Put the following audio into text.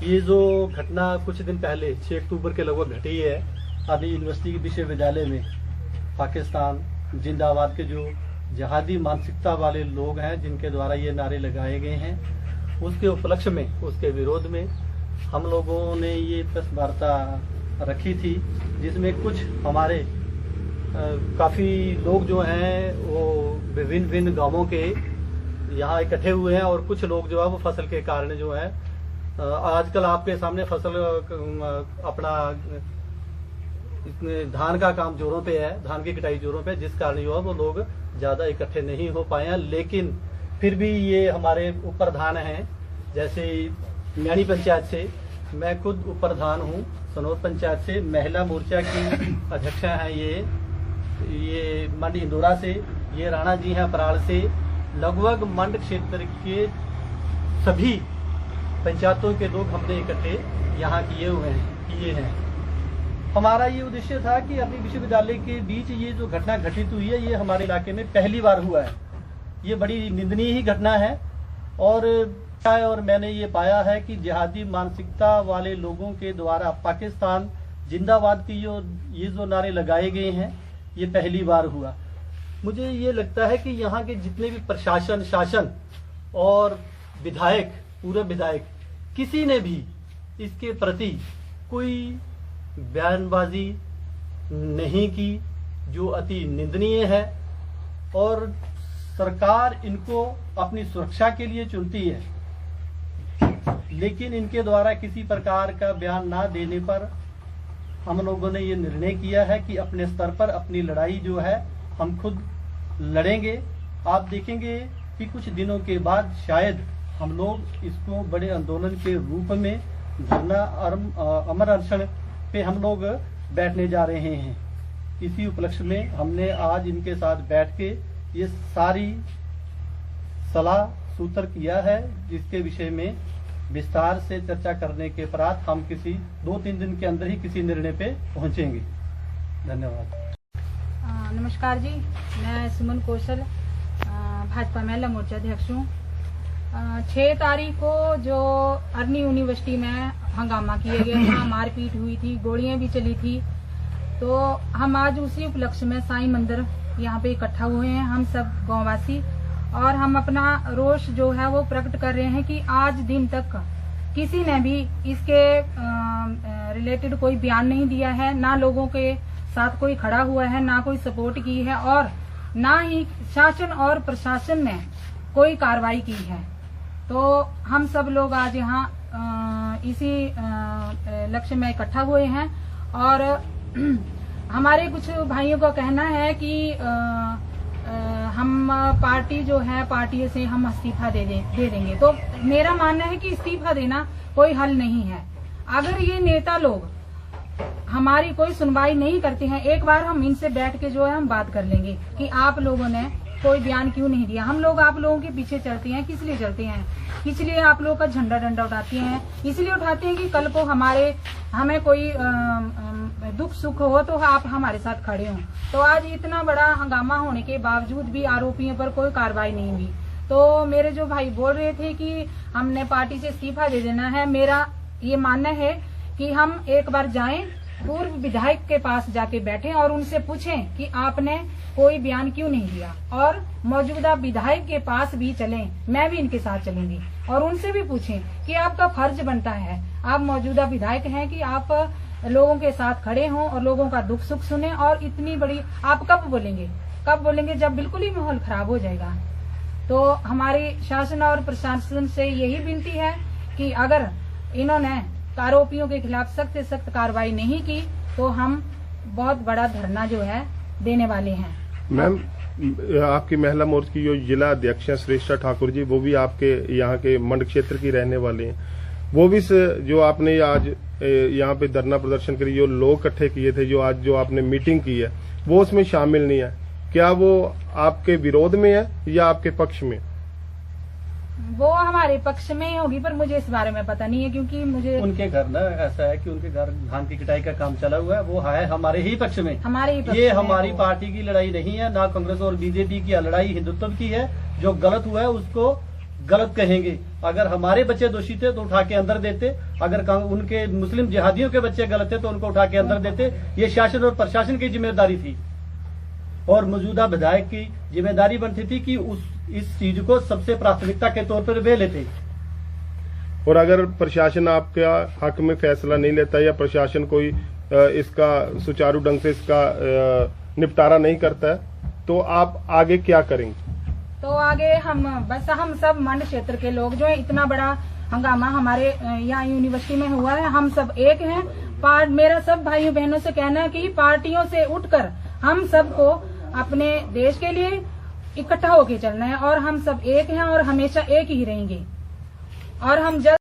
ये जो घटना कुछ दिन पहले 6 अक्टूबर के लगभग घटी है अभी यूनिवर्सिटी विश्वविद्यालय में, पाकिस्तान जिंदाबाद के जो जिहादी मानसिकता वाले लोग हैं जिनके द्वारा ये नारे लगाए गए हैं, उसके उपलक्ष्य में, उसके विरोध में हम लोगों ने ये प्रेस वार्ता रखी थी, जिसमें कुछ हमारे काफ़ी लोग जो हैं वो विभिन्न गांवों के यहाँ इकट्ठे हुए हैं और कुछ लोग जो है वो फसल के कारण जो है आजकल आपके सामने फसल अपना धान का काम जोरों पे है, धान की कटाई जोरों पे, जिस कारण जो है वो लोग ज़्यादा इकट्ठे नहीं हो पाए हैं। लेकिन फिर भी ये हमारे उप प्रधान हैं, जैसे म्याणी पंचायत से मैं खुद उप प्रधान हूँ, सनौर पंचायत से महिला मोर्चा की अध्यक्षा हैं, ये मंड इंदौरा से, ये राणा जी हैं पराल से, लगभग मंड क्षेत्र के सभी पंचायतों के लोग हमने इकट्ठे यहाँ किए हैं। हमारा ये उद्देश्य था कि अपनी विश्वविद्यालय के बीच ये जो घटना घटित हुई है ये हमारे इलाके में पहली बार हुआ है। ये बड़ी निंदनीय ही घटना है और मैंने ये पाया है कि जिहादी मानसिकता वाले लोगों के द्वारा पाकिस्तान जिंदाबाद की ये जो नारे लगाए गए हैं ये पहली बार हुआ। मुझे ये लगता है कि यहाँ के जितने भी प्रशासन, शासन और विधायक, पूर्व विधायक, किसी ने भी इसके प्रति कोई बयानबाजी नहीं की, जो अति निंदनीय है। और सरकार इनको अपनी सुरक्षा के लिए चुनती है, लेकिन इनके द्वारा किसी प्रकार का बयान ना देने पर हम लोगों ने ये निर्णय किया है कि अपने स्तर पर अपनी लड़ाई जो है हम खुद लड़ेंगे। आप देखेंगे कि कुछ दिनों के बाद शायद हम लोग इसको बड़े आंदोलन के रूप में धरना अमर अनशन पे हम लोग बैठने जा रहे हैं। इसी उपलक्ष्य में हमने आज इनके साथ बैठ के ये सारी सलाह सूत्र किया है, जिसके विषय में विस्तार से चर्चा करने के पश्चात हम किसी 2-3 दिन के अंदर ही किसी निर्णय पे पहुंचेंगे। धन्यवाद। नमस्कार जी, मैं सुमन कौशल, भाजपा महिला मोर्चा अध्यक्ष हूँ। 6 तारीख को जो अर्नी यूनिवर्सिटी में हंगामा किया गया था, मारपीट हुई थी, गोलियां भी चली थी, तो हम आज उसी उपलक्ष्य में साईं मंदिर यहाँ पे इकट्ठा हुए हैं, हम सब गांववासी, और हम अपना रोष जो है वो प्रकट कर रहे हैं कि आज दिन तक किसी ने भी इसके रिलेटेड कोई बयान नहीं दिया है, ना लोगों के साथ कोई खड़ा हुआ है, ना कोई सपोर्ट की है, और ना ही शासन और प्रशासन ने कोई कार्रवाई की है। तो हम सब लोग आज यहाँ इसी लक्ष्य में इकट्ठा हुए हैं और हमारे कुछ भाइयों का कहना है कि हम पार्टी जो है, पार्टी से हम इस्तीफा दे देंगे। तो मेरा मानना है कि इस्तीफा देना कोई हल नहीं है। अगर ये नेता लोग हमारी कोई सुनवाई नहीं करते हैं, एक बार हम इनसे बैठ के जो है हम बात कर लेंगे कि आप लोगों ने कोई बयान क्यों नहीं दिया। हम लोग आप लोगों के पीछे चलते हैं, किस लिए चलते हैं? इसलिए आप लोगों का झंडा डंडा उठाते हैं, इसलिए उठाते हैं कि कल को हमें कोई दुख सुख हो तो आप हमारे साथ खड़े हों। तो आज इतना बड़ा हंगामा होने के बावजूद भी आरोपियों पर कोई कार्रवाई नहीं हुई। तो मेरे जो भाई बोल रहे थे कि हमने पार्टी से इस्तीफा दे देना है, मेरा ये मानना है कि हम एक बार जाएं, पूर्व विधायक के पास जाके बैठें और उनसे पूछें कि आपने कोई बयान क्यों नहीं दिया, और मौजूदा विधायक के पास भी चलें, मैं भी इनके साथ चलूंगी, और उनसे भी पूछें कि आपका फर्ज बनता है, आप मौजूदा विधायक हैं, कि आप लोगों के साथ खड़े हों और लोगों का दुख सुख सुने। और इतनी बड़ी आप कब बोलेंगे जब बिल्कुल ही माहौल खराब हो जाएगा। तो हमारी शासन और प्रशासन से यही विनती है कि अगर इन्होंने आरोपियों के खिलाफ सख्त से सख्त कार्रवाई नहीं की तो हम बहुत बड़ा धरना जो है देने वाले हैं। मैम, आपकी महिला मोर्चा की जो जिला अध्यक्ष हैं श्रेष्ठा ठाकुर जी, वो भी आपके यहाँ के मंड क्षेत्र की रहने वाले हैं। वो भी जो आपने आज यहाँ पे धरना प्रदर्शन करी, जो लोग इकट्ठे किए थे, जो आपने मीटिंग की है, वो उसमें शामिल नहीं है। क्या वो आपके विरोध में है या आपके पक्ष में? वो हमारे पक्ष में ही होगी, पर मुझे इस बारे में पता नहीं है, क्योंकि मुझे उनके घर ना ऐसा है कि उनके घर धान की कटाई का काम चला हुआ है, वो है हमारे ही पक्ष में, ये हमारी पार्टी की लड़ाई नहीं है, ना कांग्रेस और बीजेपी की लड़ाई हिंदुत्व की है। जो गलत हुआ है उसको गलत कहेंगे। अगर हमारे बच्चे दोषी थे तो उठा के अंदर देते, अगर उनके मुस्लिम जिहादियों के बच्चे गलत थे तो उनको उठा के अंदर देते। ये शासन और प्रशासन की जिम्मेदारी थी और मौजूदा विधायक की जिम्मेदारी बनती थी कि इस चीज को सबसे प्राथमिकता के तौर पर वे लेते। और अगर प्रशासन आपका हक में फैसला नहीं लेता या प्रशासन कोई इसका सुचारू ढंग से इसका निपटारा नहीं करता है तो आप आगे क्या करेंगे? तो आगे हम सब मंड क्षेत्र के लोग जो है, इतना बड़ा हंगामा हमारे यहाँ यूनिवर्सिटी में हुआ है, हम सब एक हैं। मेरा सब भाइयों बहनों से कहना है कि पार्टियों से उठकर हम सबको अपने देश के लिए इकट्ठा होके चलना है और हम सब एक हैं और हमेशा एक ही रहेंगे और हम जल्द